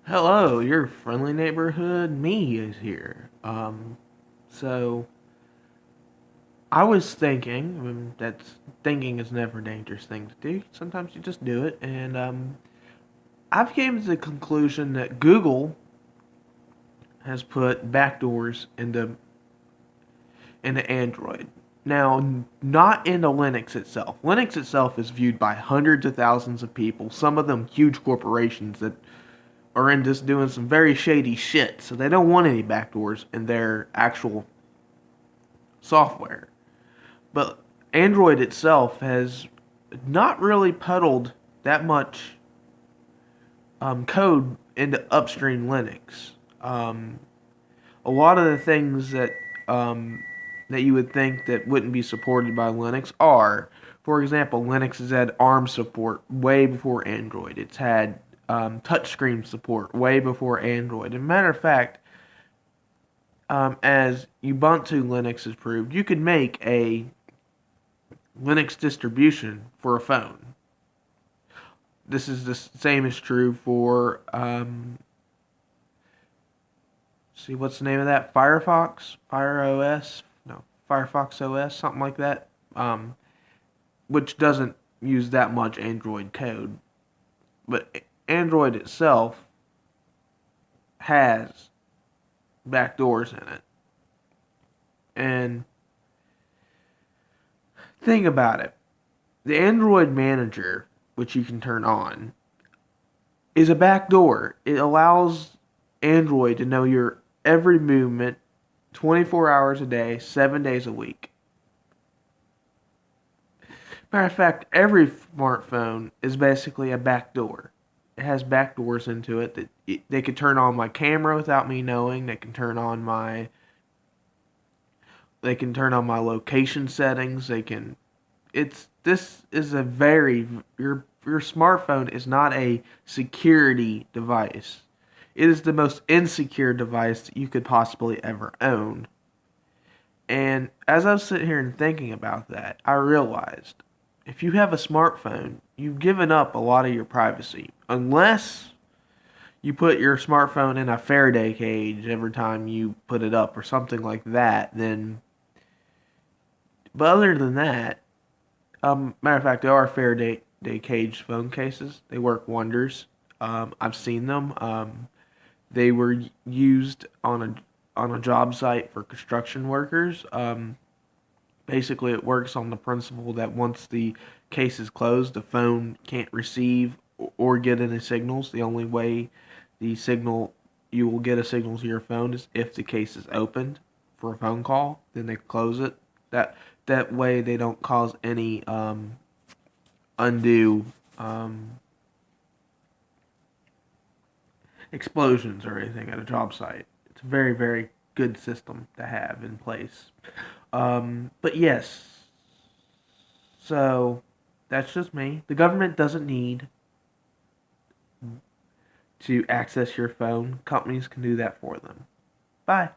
Hello, your friendly neighborhood me is here. So I was thinking, that's thinking is never a dangerous thing to do. Sometimes you just do it, and I've came to the conclusion that Google has put backdoors into Android. Now, not into Linux itself. Linux itself is viewed by hundreds of thousands of people, some of them huge corporations that are in just doing some very shady shit, so they don't want any backdoors in their actual software. But Android itself has not really puddled that much code into upstream Linux. Um, a lot of the things that you would think that wouldn't be supported by Linux are. For example, Linux has had ARM support way before Android. It's had touchscreen support way before Android. As a matter of fact, as Ubuntu Linux has proved, you could make a Linux distribution for a phone. This is the same is true for see what's the name of that? Firefox, Fire OS, no, Firefox OS, something like that. Which doesn't use that much Android code, but Android itself has backdoors in it. And think about it. The Android manager, which you can turn on, is a backdoor. It allows Android to know your every movement 24 hours a day, 7 days a week. Matter of fact, every smartphone is basically a backdoor. It has backdoors into it that they could turn on my camera without me knowing. They can turn on my location settings. They can it's this is a very your smartphone is not a security device. It is the most insecure device that you could possibly ever own. And as I was sitting here and thinking about that, I realized if you have a smartphone, you've given up a lot of your privacy. Unless you put your smartphone in a Faraday cage every time you put it up or something like that, then. But other than that, matter of fact, there are Faraday cage phone cases. They work wonders. I've seen them. They were used on a job site for construction workers. Basically, it works on the principle that once the case is closed, the phone can't receive or get any signals. The only way the signal you will get a signal to your phone is if the case is opened for a phone call. Then they close it. That that way they don't cause any undue explosions or anything at a job site. It's a very, very good system to have in place. But yes, so that's just me. The government doesn't need to access your phone. Companies can do that for them. Bye.